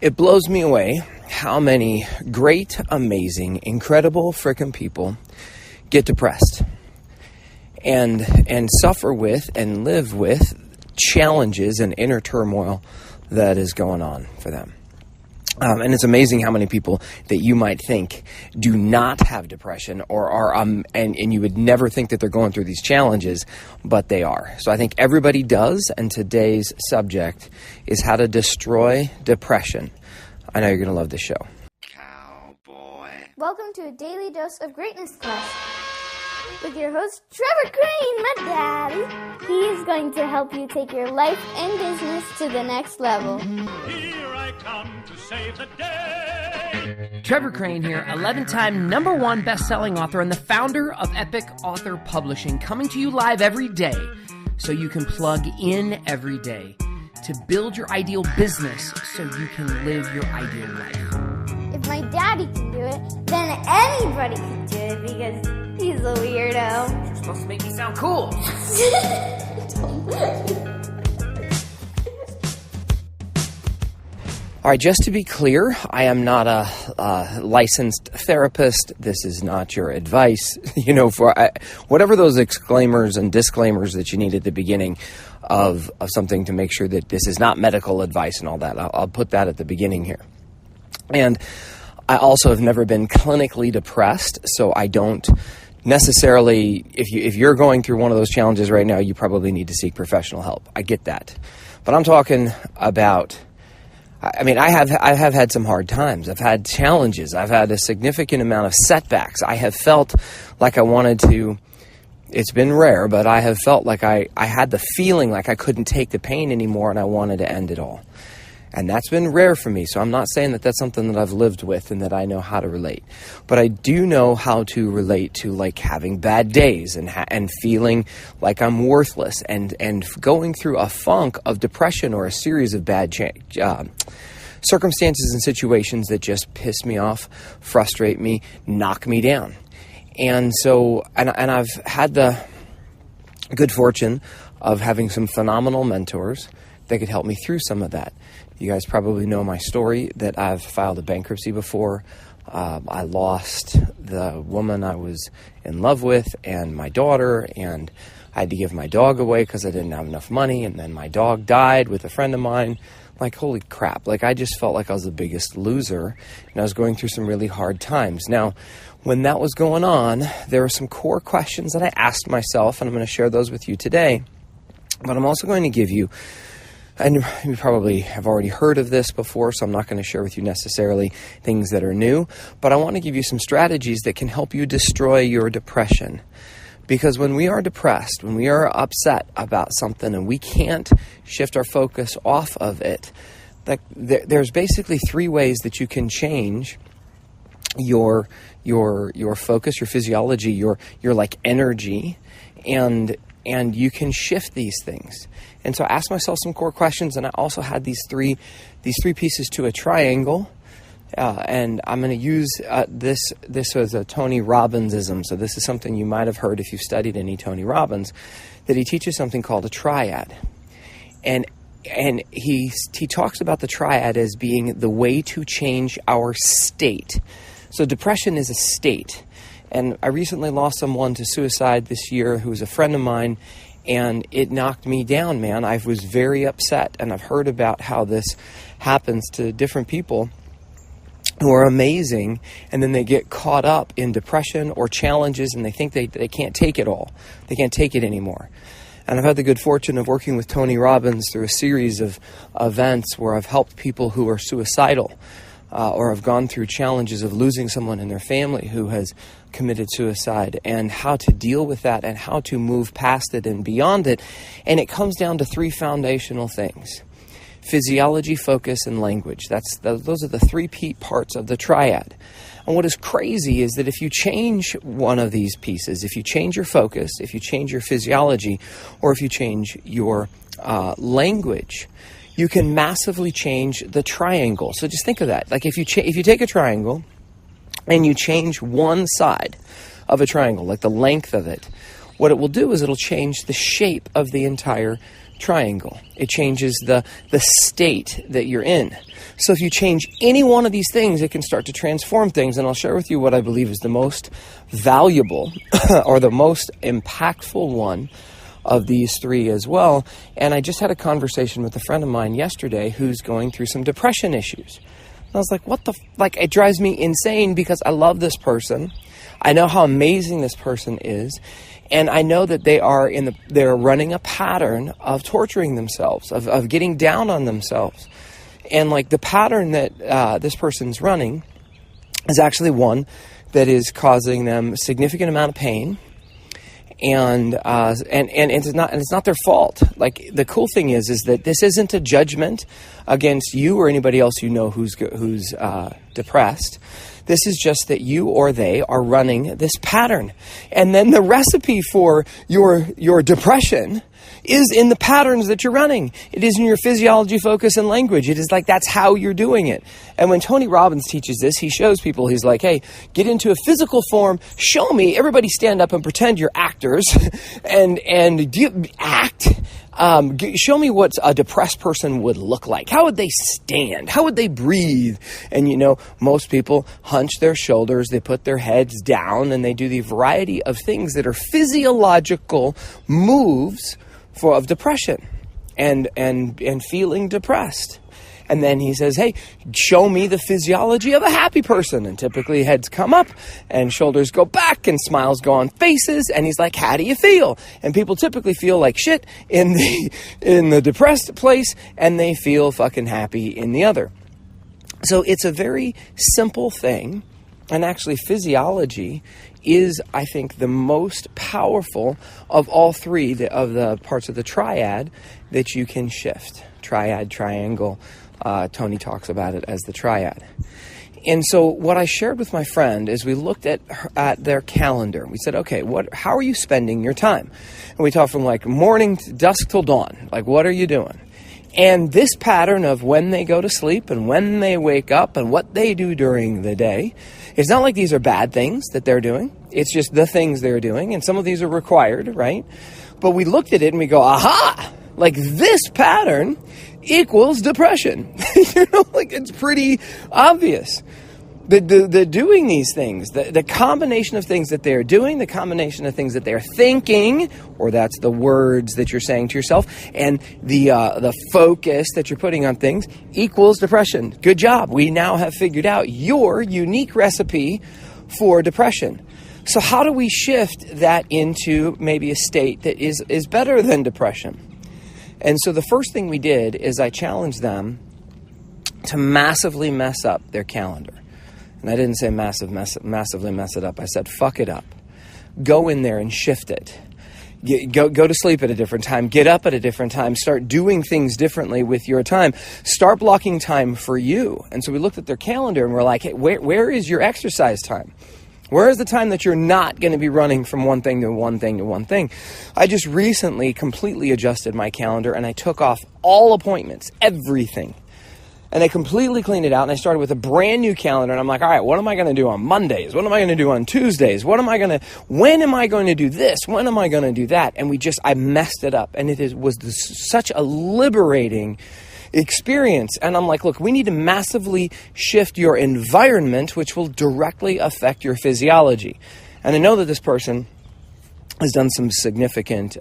It blows me away how many great, amazing, incredible frickin' people get depressed and suffer with and live with challenges and inner turmoil that is going on for them. And it's amazing how many people that you might think do not have depression or are, and you would never think that they're going through these challenges, but they are. So I think everybody does, and today's subject is how to destroy depression. I know you're going to love this show. Cowboy. Welcome to a daily dose of greatness quest with your host, Trevor Crane, my daddy. He is going to help you take your life and business to the next level. Here I come to save the day. Trevor Crane here, 11-time #1 best-selling author and the founder of Epic Author Publishing, coming to you live every day so you can plug in every day to build your ideal business so you can live your ideal life. If my daddy can do it, then anybody can do it because he's a weirdo. You're supposed to make me sound cool. All right, just to be clear, I am not a licensed therapist. This is not your advice. Whatever those exclaimers and disclaimers that you need at the beginning of something to make sure that this is not medical advice and all that. I'll put that at the beginning here. And I also have never been clinically depressed, so I don't necessarily, if you're going through one of those challenges right now, you probably need to seek professional help. I get that. But I'm talking about, I have had some hard times. I've had challenges. I've had a significant amount of setbacks. I have felt like I wanted to, it's been rare, but I have felt like I had the feeling like I couldn't take the pain anymore and I wanted to end it all. And that's been rare for me, so I'm not saying that that's something that I've lived with and that I know how to relate. But I do know how to relate to like having bad days and feeling like I'm worthless and going through a funk of depression or a series of bad circumstances and situations that just piss me off, frustrate me, knock me down. And so, and I've had the good fortune of having some phenomenal mentors that could help me through some of that. You guys probably know my story that I've filed a bankruptcy before. I lost the woman I was in love with and my daughter, and I had to give my dog away because I didn't have enough money, and then my dog died with a friend of mine. Like, holy crap. Like, I just felt like I was the biggest loser, and I was going through some really hard times. Now, when that was going on, there were some core questions that I asked myself, and I'm going to share those with you today. But I'm also going to give you, and you probably have already heard of this before, so I'm not going to share with you necessarily things that are new, but I want to give you some strategies that can help you destroy your depression. Because when we are depressed, when we are upset about something and we can't shift our focus off of it, there's basically 3 ways that you can change your focus, your physiology, your like energy, and you can shift these things. And so I asked myself some core questions, and I also had these three pieces to a triangle. And I'm going to use this was a Tony Robbinsism. So this is something you might have heard if you've studied any Tony Robbins, that he teaches something called a triad. And he talks about the triad as being the way to change our state. So depression is a state. And I recently lost someone to suicide this year who was a friend of mine, and it knocked me down, man. I was very upset, and I've heard about how this happens to different people who are amazing, and then they get caught up in depression or challenges, and they think they can't take it all. They can't take it anymore. And I've had the good fortune of working with Tony Robbins through a series of events where I've helped people who are suicidal or have gone through challenges of losing someone in their family who has committed suicide, and how to deal with that and how to move past it and beyond it. And it comes down to 3 foundational things: physiology, focus, and language. Those are the 3 parts of the triad. And what is crazy is that if you change one of these pieces, if you change your focus, if you change your physiology, or if you change your language, you can massively change the triangle. So just think of that. Like if you take a triangle and you change one side of a triangle, like the length of it, what it will do is it'll change the shape of the entire triangle. It changes the state that you're in. So if you change any one of these things, it can start to transform things. And I'll share with you what I believe is the most valuable or the most impactful one of these three as well. And I just had a conversation with a friend of mine yesterday who's going through some depression issues. And I was like, it drives me insane because I love this person. I know how amazing this person is. And I know that they're running a pattern of torturing themselves, of getting down on themselves. And like the pattern that this person's running is actually one that is causing them a significant amount of pain. And it's not their fault. Like the cool thing is that this isn't a judgment against you or anybody else you know who's depressed. This is just that you or they are running this pattern. And then the recipe for your depression is in the patterns that you're running. It is in your physiology, focus, and language. It is like that's how you're doing it. And when Tony Robbins teaches this, he shows people, he's like, hey, get into a physical form, show me, everybody stand up and pretend you're actors and act. Show me what a depressed person would look like. How would they stand? How would they breathe? And most people hunch their shoulders, they put their heads down, and they do the variety of things that are physiological moves of depression and feeling depressed. And then he says, hey, show me the physiology of a happy person. And typically heads come up and shoulders go back and smiles go on faces. And he's like, how do you feel? And people typically feel like shit in the depressed place, and they feel fucking happy in the other. So it's a very simple thing. And actually physiology is, I think, the most powerful of all three of the parts of the triad that you can shift. Triad, triangle. Tony talks about it as the triad. And so what I shared with my friend is we looked at their calendar. We said, okay, how are you spending your time? And we talked from like morning to dusk till dawn. Like, what are you doing? And this pattern of when they go to sleep and when they wake up and what they do during the day, it's not like these are bad things that they're doing. It's just the things they're doing. And some of these are required, right? But we looked at it and we go, aha! Like this pattern equals depression. It's pretty obvious. The doing these things, the combination of things that they're doing, the combination of things that they're thinking, or that's the words that you're saying to yourself, and the focus that you're putting on things equals depression. Good job. We now have figured out your unique recipe for depression. So how do we shift that into maybe a state that is better than depression? And so the first thing we did is I challenged them to massively mess up their calendar. And I didn't say massively mess it up. I said, fuck it up. Go in there and shift it. Go to sleep at a different time. Get up at a different time. Start doing things differently with your time. Start blocking time for you. And so we looked at their calendar and we're like, hey, where is your exercise time? Where is the time that you're not going to be running from one thing to one thing to one thing? I just recently completely adjusted my calendar and I took off all appointments, everything. And I completely cleaned it out, and I started with a brand new calendar, and I'm like, all right, what am I going to do on Mondays? What am I going to do on Tuesdays? When am I going to do this? When am I going to do that? And I messed it up, and was such a liberating experience. And I'm like, look, we need to massively shift your environment, which will directly affect your physiology. And I know that this person has done some significant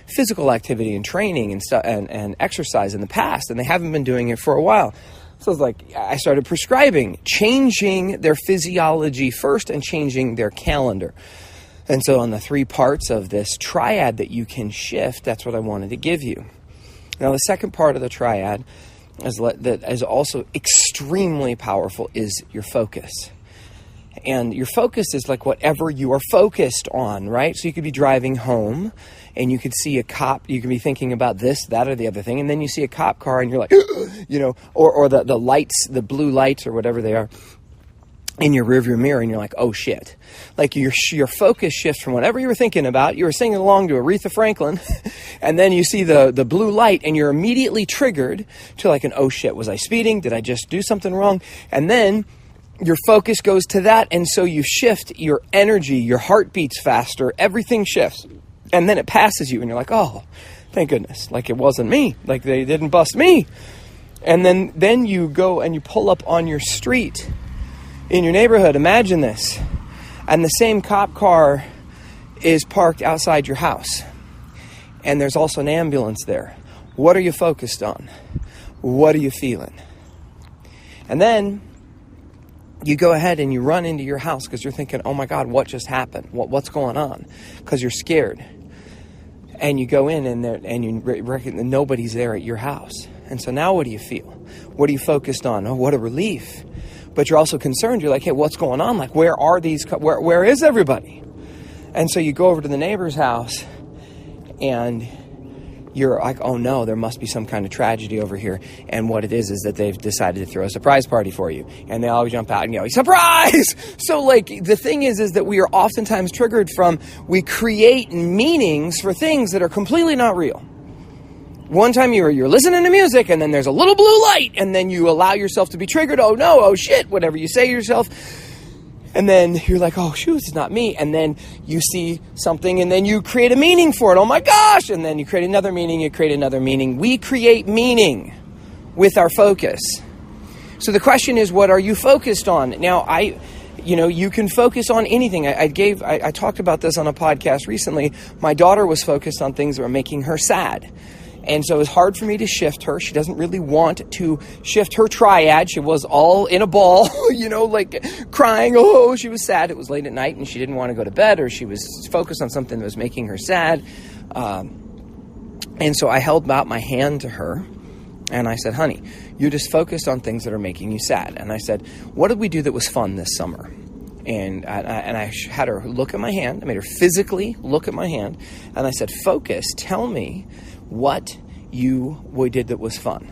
physical activity and training and exercise in the past, and they haven't been doing it for a while. So it's like I started prescribing, changing their physiology first and changing their calendar. And so on the three parts of this triad that you can shift, that's what I wanted to give you. Now the second part of the triad that is also extremely powerful is your focus. And your focus is like whatever you are focused on, right? So you could be driving home and you could see a cop. You could be thinking about this, that, or the other thing. And then you see a cop car and you're like, or the lights, the blue lights or whatever they are in your rearview mirror. And you're like, oh shit. Like your focus shifts from whatever you were thinking about. You were singing along to Aretha Franklin and then you see the blue light and you're immediately triggered to like oh shit, was I speeding? Did I just do something wrong? And then your focus goes to that, and so you shift your energy, your heart beats faster, everything shifts. And then it passes you, and you're like, oh, Thank goodness. Like it wasn't me. Like they didn't bust me. And then you go and you pull up on your street in your neighborhood. Imagine this. And the same cop car is parked outside your house. And there's also an ambulance there. What are you focused on? What are you feeling? And then you go ahead and you run into your house because you're thinking, oh my God, what just happened? What's going on? Because you're scared. And you go in and you reckon that nobody's there at your house. And so now what do you feel? What are you focused on? Oh, what a relief. But you're also concerned. You're like, hey, what's going on? Like, where are these? Where is everybody? And so you go over to the neighbor's house and you're like, oh no, there must be some kind of tragedy over here. And what it is that they've decided to throw a surprise party for you. And they all jump out and go, surprise! So like, the thing is that we are oftentimes triggered from, we create meanings for things that are completely not real. One time you're listening to music and then there's a little blue light and then you allow yourself to be triggered. Oh no, oh shit, whatever you say to yourself. And then you're like, oh, shoot, it's not me. And then you see something and then you create a meaning for it. Oh my gosh. And then you create another meaning, We create meaning with our focus. So the question is, what are you focused on? Now, you can focus on anything. I talked about this on a podcast recently. My daughter was focused on things that were making her sad. And so it was hard for me to shift her. She doesn't really want to shift her triad. She was all in a ball, like crying. Oh, she was sad. It was late at night and she didn't want to go to bed, or she was focused on something that was making her sad. And so I held out my hand to her and I said, honey, you're just focused on things that are making you sad. And I said, what did we do that was fun this summer? And I had her look at my hand. I made her physically look at my hand. And I said, focus, tell me what we did that was fun.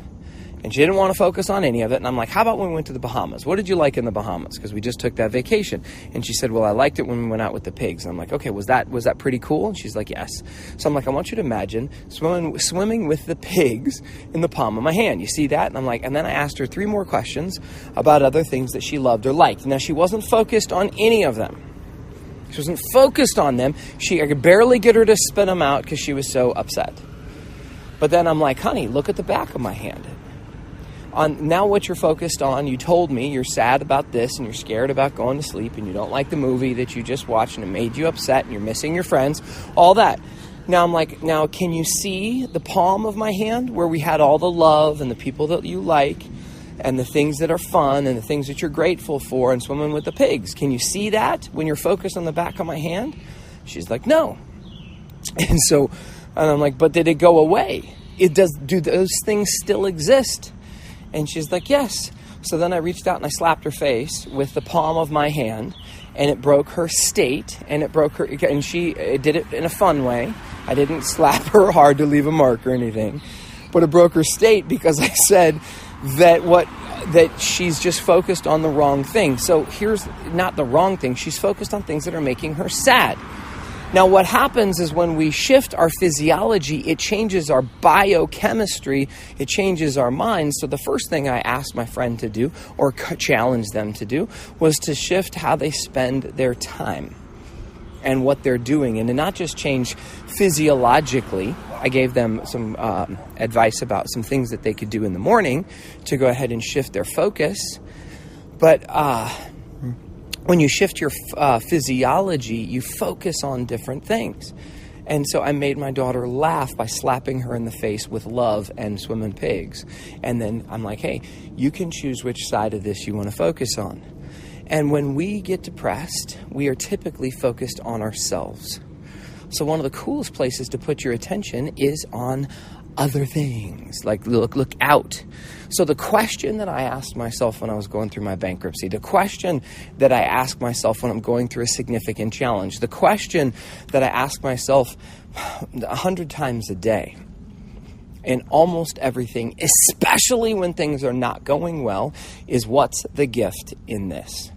And she didn't want to focus on any of it. And I'm like, how about when we went to the Bahamas? What did you like in the Bahamas? Because we just took that vacation. And she said, well, I liked it when we went out with the pigs. And I'm like, okay, was that pretty cool? And she's like, yes. So I'm like, I want you to imagine swimming with the pigs in the palm of my hand. You see that? And I'm like, and then I asked her 3 more questions about other things that she loved or liked. Now, she wasn't focused on any of them. She wasn't focused on them. I could barely get her to spit them out because she was so upset. But then I'm like, honey, look at the back of my hand. Now what you're focused on, you told me you're sad about this and you're scared about going to sleep and you don't like the movie that you just watched and it made you upset and you're missing your friends, all that. Now I'm like, now can you see the palm of my hand where we had all the love and the people that you like and the things that are fun and the things that you're grateful for and swimming with the pigs? Can you see that when you're focused on the back of my hand? She's like, no. And I'm like, but did it go away? Do those things still exist? And she's like, yes. So then I reached out and I slapped her face with the palm of my hand, and it broke her state, and she did it in a fun way. I didn't slap her hard to leave a mark or anything, but it broke her state because I said that she's just focused on the wrong thing. So here's not the wrong thing. She's focused on things that are making her sad. Now, what happens is when we shift our physiology, it changes our biochemistry, it changes our minds. So the first thing I asked my friend to do, or challenged them to do, was to shift how they spend their time and what they're doing. And to not just change physiologically, I gave them some advice about some things that they could do in the morning to go ahead and shift their focus. But when you shift your physiology, you focus on different things. And so I made my daughter laugh by slapping her in the face with love and swimming pigs. And then I'm like, hey, you can choose which side of this you want to focus on. And when we get depressed, we are typically focused on ourselves. So one of the coolest places to put your attention is on other things, like look out. So the question that I asked myself when I was going through my bankruptcy, the question that I ask myself when I'm going through a significant challenge, the question that I ask myself 100 times a day in almost everything, especially when things are not going well, is what's the gift in this?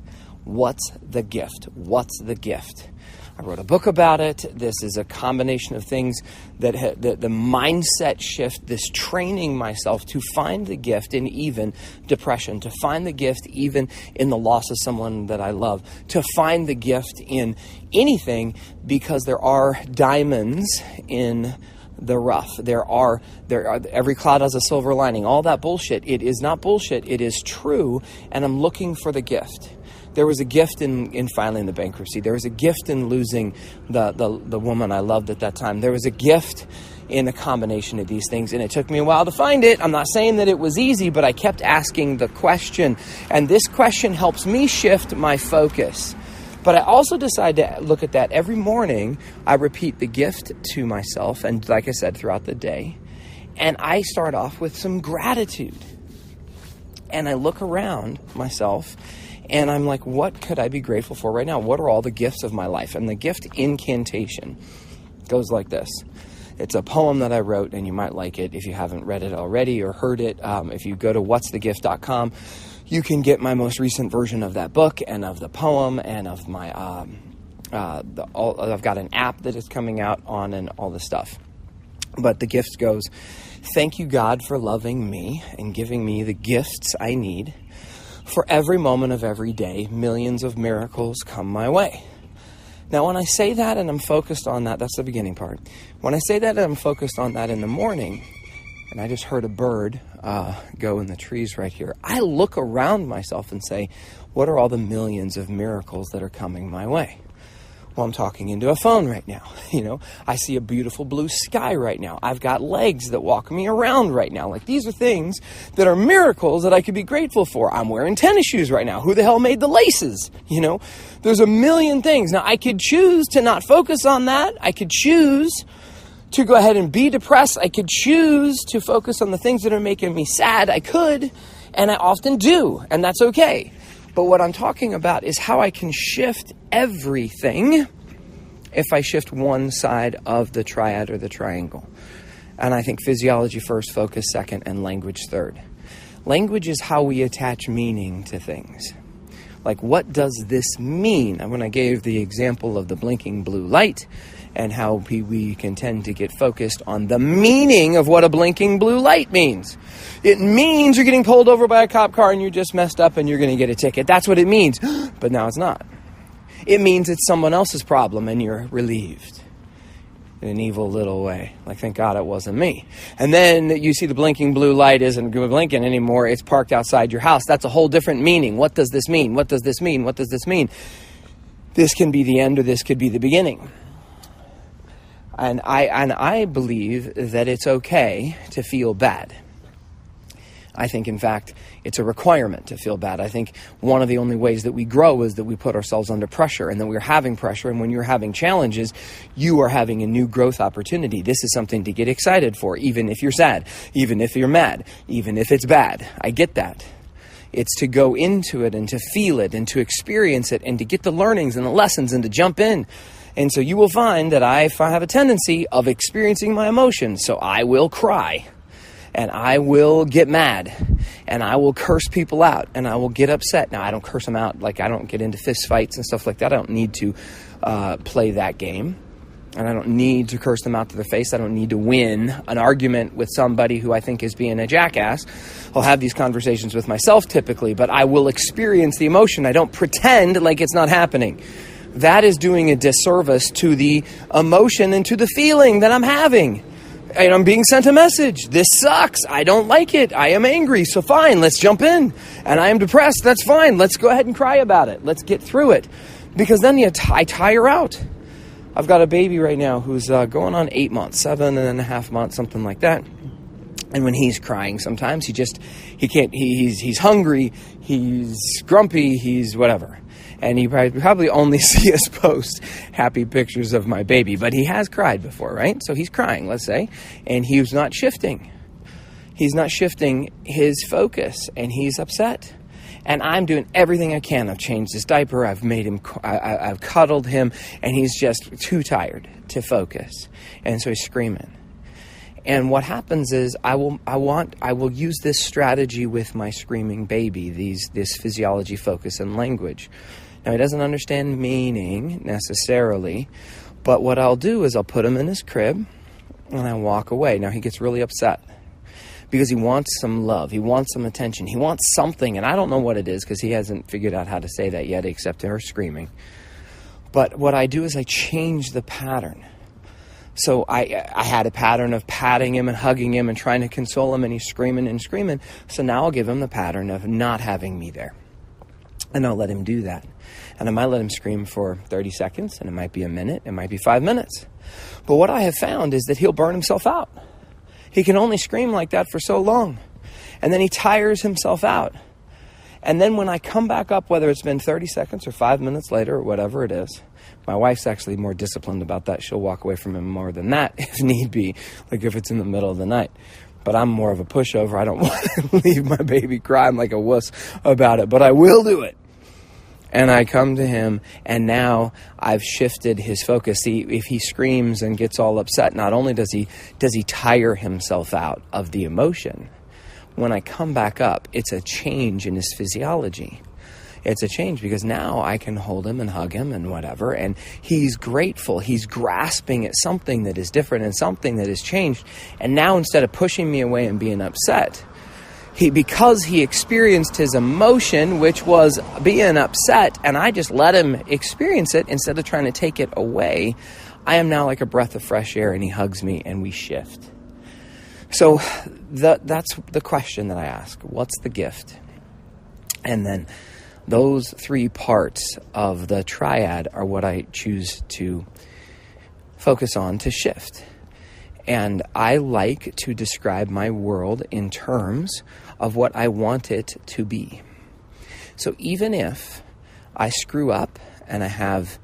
What's the gift? What's the gift? I wrote a book about it. This is a combination of things that the mindset shift, this training myself to find the gift in even depression, to find the gift even in the loss of someone that I love, to find the gift in anything, because there are diamonds in the rough. There are every cloud has a silver lining. All that bullshit. It is not bullshit. It is true. And I'm looking for the gift. There was a gift in filing the bankruptcy. There was a gift in losing the woman I loved at that time. There was a gift in a combination of these things, and it took me a while to find it. I'm not saying that it was easy, but I kept asking the question, and this question helps me shift my focus. But I also decide to look at that every morning. I repeat the gift to myself, and like I said, throughout the day, and I start off with some gratitude. And I look around myself, and I'm like, what could I be grateful for right now? What are all the gifts of my life? And the gift incantation goes like this. It's a poem that I wrote, and you might like it if you haven't read it already or heard it. If you go to whatsthegift.com, you can get my most recent version of that book and of the poem and of my, I've got an app that is coming out on and all this stuff. But the gift goes, thank you, God, for loving me and giving me the gifts I need. For every moment of every day, millions of miracles come my way. Now, when I say that and I'm focused on that, that's the beginning part. When I say that and I'm focused on that in the morning, and I just heard a bird go in the trees right here, I look around myself and say, what are all the millions of miracles that are coming my way? Well, I'm talking into a phone right now. I see a beautiful blue sky right now. I've got legs that walk me around right now. Like, these are things that are miracles that I could be grateful for. I'm wearing tennis shoes right now. Who the hell made the laces? There's a million things. Now, I could choose to not focus on that. I could choose to go ahead and be depressed. I could choose to focus on the things that are making me sad. I could, and I often do, and that's okay. But what I'm talking about is how I can shift everything if I shift one side of the triad or the triangle. And I think physiology first, focus second, and language third. Language is how we attach meaning to things. Like, what does this mean? And when I gave the example of the blinking blue light and how we can tend to get focused on the meaning of what a blinking blue light means. It means you're getting pulled over by a cop car and you just messed up and you're going to get a ticket. That's what it means. But now it's not. It means it's someone else's problem and you're relieved in an evil little way. Like, thank God it wasn't me. And then you see the blinking blue light isn't blinking anymore. It's parked outside your house. That's a whole different meaning. What does this mean? What does this mean? What does this mean? This can be the end or this could be the beginning. And I believe that it's okay to feel bad. I think, in fact, it's a requirement to feel bad. I think one of the only ways that we grow is that we put ourselves under pressure, and that we're having pressure. And when you're having challenges, you are having a new growth opportunity. This is something to get excited for, even if you're sad, even if you're mad, even if it's bad. I get that. It's to go into it and to feel it and to experience it and to get the learnings and the lessons and to jump in. And so you will find that I have a tendency of experiencing my emotions. So I will cry, and I will get mad, and I will curse people out, and I will get upset. Now, I don't curse them out. Like, I don't get into fist fights and stuff like that. I don't need to play that game, and I don't need to curse them out to their face. I don't need to win an argument with somebody who I think is being a jackass. I'll have these conversations with myself typically, but I will experience the emotion. I don't pretend like it's not happening. That is doing a disservice to the emotion and to the feeling that I'm having. And I'm being sent a message. This sucks. I don't like it. I am angry. So fine, let's jump in. And I am depressed. That's fine. Let's go ahead and cry about it. Let's get through it. Because then I tire out. I've got a baby right now who's going on 8 months, 7.5 months, something like that. And when he's crying sometimes, he can't, he's hungry, he's grumpy, he's whatever. And he probably only see us post happy pictures of my baby. But he has cried before, right? So he's crying, let's say. And he's not shifting. He's not shifting his focus. And he's upset. And I'm doing everything I can. I've changed his diaper. I've made him, I've cuddled him. And he's just too tired to focus. And so he's screaming. And what happens is I will use this strategy with my screaming baby, this physiology, focus, and language. Now, he doesn't understand meaning necessarily, but what I'll do is I'll put him in his crib and I walk away. Now, he gets really upset because he wants some love. He wants some attention. He wants something, and I don't know what it is because he hasn't figured out how to say that yet except her screaming. But what I do is I change the pattern. So I had a pattern of patting him and hugging him and trying to console him, and he's screaming and screaming. So now I'll give him the pattern of not having me there. And I'll let him do that. And I might let him scream for 30 seconds, and it might be a minute, it might be 5 minutes. But what I have found is that he'll burn himself out. He can only scream like that for so long. And then he tires himself out. And then when I come back up, whether it's been 30 seconds or 5 minutes later or whatever it is, my wife's actually more disciplined about that. She'll walk away from him more than that if need be, like if it's in the middle of the night. But I'm more of a pushover. I don't want to leave my baby crying like a wuss about it, but I will do it. And I come to him, and now I've shifted his focus. See, if he screams and gets all upset, not only does he tire himself out of the emotion, when I come back up, it's a change in his physiology. It's a change because now I can hold him and hug him and whatever, and he's grateful. He's grasping at something that is different and something that has changed. And now instead of pushing me away and being upset, because he experienced his emotion, which was being upset, and I just let him experience it instead of trying to take it away, I am now like a breath of fresh air, and he hugs me and we shift. So that's the question that I ask. What's the gift? And then those 3 parts of the triad are what I choose to focus on to shift. And I like to describe my world in terms of what I want it to be. So even if I screw up and I have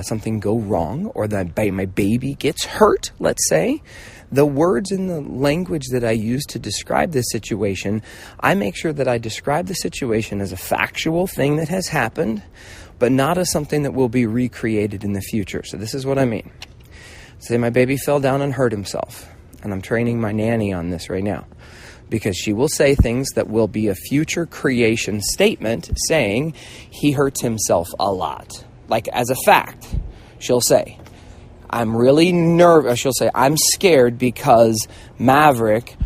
something go wrong, or that my baby gets hurt, let's say, the words and the language that I use to describe this situation, I make sure that I describe the situation as a factual thing that has happened, but not as something that will be recreated in the future. So this is what I mean. Say my baby fell down and hurt himself, and I'm training my nanny on this right now, because she will say things that will be a future creation statement saying he hurts himself a lot. Like as a fact, she'll say, I'm really nervous. She'll say, I'm scared because Maverick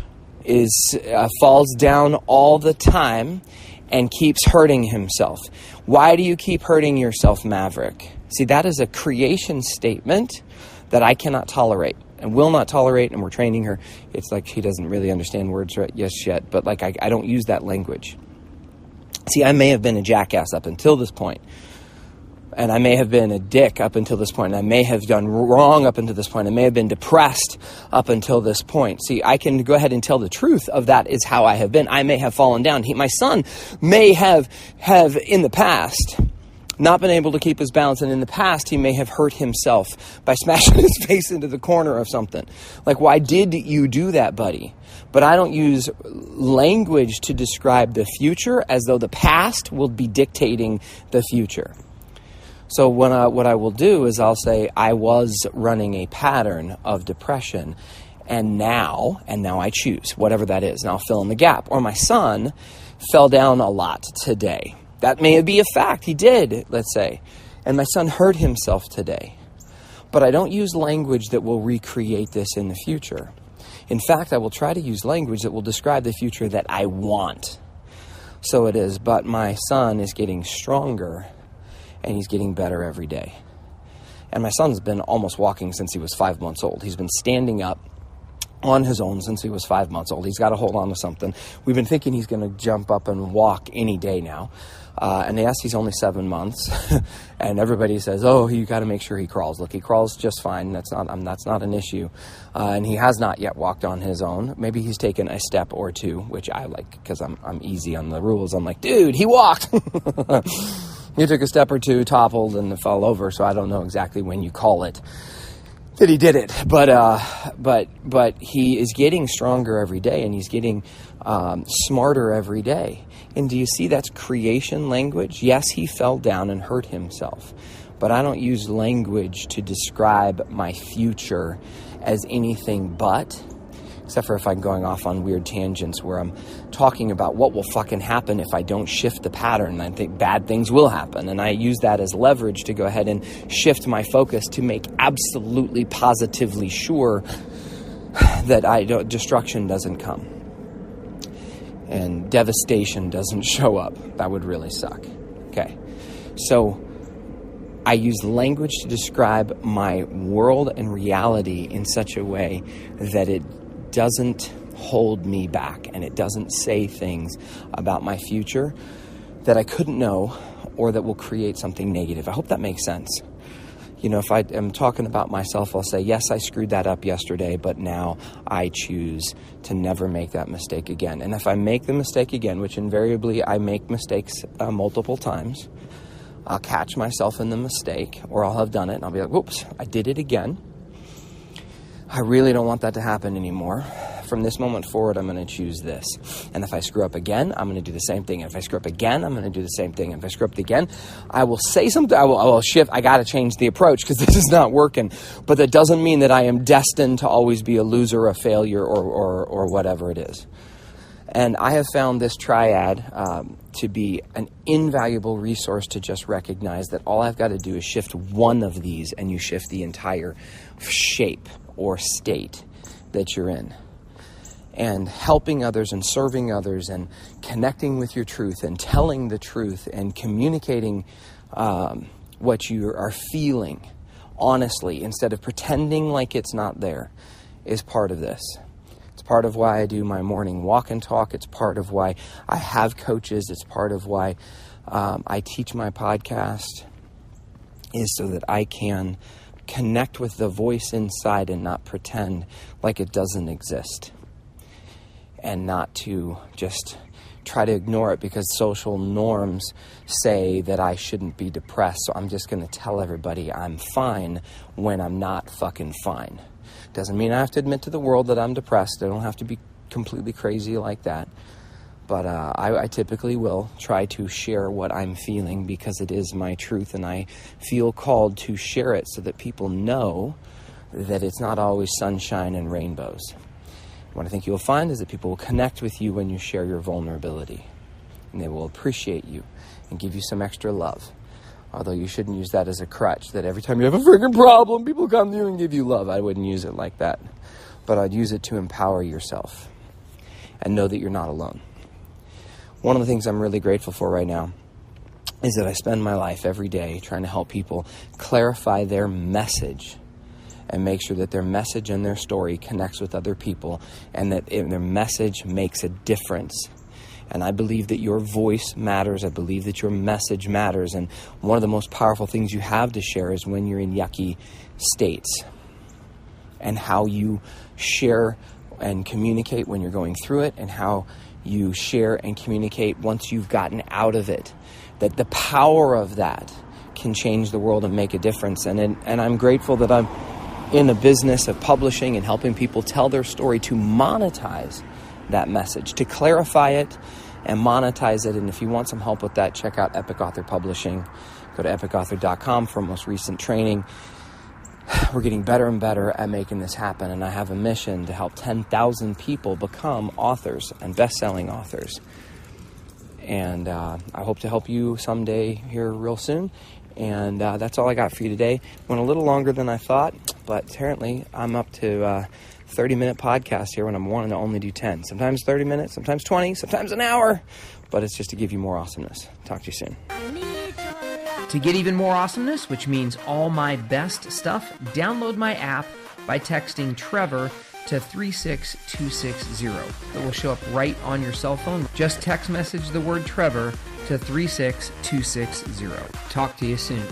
falls down all the time and keeps hurting himself. Why do you keep hurting yourself, Maverick? See, that is a creation statement that I cannot tolerate and will not tolerate, and we're training her. It's like she doesn't really understand words yet, but like I don't use that language. See, I may have been a jackass up until this point, and I may have been a dick up until this point, and I may have done wrong up until this point. I may have been depressed up until this point. See, I can go ahead and tell the truth of that is how I have been. I may have fallen down. My son may have in the past not been able to keep his balance, and in the past he may have hurt himself by smashing his face into the corner of something. Like, why did you do that, buddy? But I don't use language to describe the future as though the past will be dictating the future. So what I will do is I'll say I was running a pattern of depression, and now I choose whatever that is, and I'll fill in the gap. Or my son fell down a lot today. That may be a fact. He did, let's say. And my son hurt himself today. But I don't use language that will recreate this in the future. In fact, I will try to use language that will describe the future that I want. So it is, but my son is getting stronger, and he's getting better every day. And my son's been almost walking since he was 5 months old. He's been standing up on his own since he was 5 months old. He's got to hold on to something. We've been thinking he's going to jump up and walk any day now. And yes, he's only 7 months. And everybody says, oh, you got to make sure he crawls. Look, he crawls just fine. That's not an issue. And he has not yet walked on his own. Maybe he's taken a step or two, which I like because I'm easy on the rules. I'm like, dude, he walked. He took a step or two, toppled, and fell over. So I don't know exactly when you call it that he did it, but he is getting stronger every day, and he's getting smarter every day. And do you see that's creation language? Yes, he fell down and hurt himself, but I don't use language to describe my future as anything but, except for if I'm going off on weird tangents where I'm talking about what will fucking happen if I don't shift the pattern. I think bad things will happen, and I use that as leverage to go ahead and shift my focus to make absolutely positively sure that destruction doesn't come and devastation doesn't show up. That would really suck. Okay, so I use language to describe my world and reality in such a way that it doesn't hold me back and it doesn't say things about my future that I couldn't know or that will create something negative. I hope that makes sense. You know, if I am talking about myself, I'll say, yes, I screwed that up yesterday, but now I choose to never make that mistake again. And if I make the mistake again, which invariably I make mistakes multiple times, I'll catch myself in the mistake, or I'll have done it, and I'll be like, whoops, I did it again. I really don't want that to happen anymore. From this moment forward, I'm going to choose this. And if I screw up again, I'm going to do the same thing. And if I screw up again, I'm going to do the same thing. And if I screw up again, I will say something. I will shift. I got to change the approach because this is not working. But that doesn't mean that I am destined to always be a loser, a failure, or whatever it is. And I have found this triad to be an invaluable resource to just recognize that all I've got to do is shift one of these and you shift the entire shape or state that you're in. And helping others and serving others and connecting with your truth and telling the truth and communicating what you are feeling honestly instead of pretending like it's not there is part of this. It's part of why I do my morning walk and talk. It's part of why I have coaches. It's part of why I teach my podcast, is so that I can connect with the voice inside and not pretend like it doesn't exist. And not to just try to ignore it because social norms say that I shouldn't be depressed. So I'm just going to tell everybody I'm fine when I'm not fucking fine. Doesn't mean I have to admit to the world that I'm depressed. I don't have to be completely crazy like that. But I typically will try to share what I'm feeling because it is my truth. And I feel called to share it so that people know that it's not always sunshine and rainbows. What I think you'll find is that people will connect with you when you share your vulnerability. And they will appreciate you and give you some extra love. Although you shouldn't use that as a crutch, that every time you have a freaking problem, people come to you and give you love. I wouldn't use it like that. But I'd use it to empower yourself and know that you're not alone. One of the things I'm really grateful for right now is that I spend my life every day trying to help people clarify their message and make sure that their message and their story connects with other people and that their message makes a difference. And I believe that your voice matters. I believe that your message matters. And one of the most powerful things you have to share is when you're in yucky states and how you share and communicate when you're going through it and how you share and communicate once you've gotten out of it. That the power of that can change the world and make a difference. And I'm grateful that I'm in the business of publishing and helping people tell their story to monetize that message, to clarify it and monetize it. And if you want some help with that, check out Epic Author Publishing. Go to epicauthor.com for most recent training. We're getting better and better at making this happen. And I have a mission to help 10,000 people become authors and best-selling authors. And I hope to help you someday here real soon. And that's all I got for you today. Went a little longer than I thought, but apparently I'm up to 30-minute podcast here when I'm wanting to only do 10. Sometimes 30 minutes, sometimes 20, sometimes an hour. But it's just to give you more awesomeness. Talk to you soon. To get even more awesomeness, which means all my best stuff, download my app by texting Trevor to 36260. It will show up right on your cell phone. Just text message the word Trevor to 36260. Talk to you soon.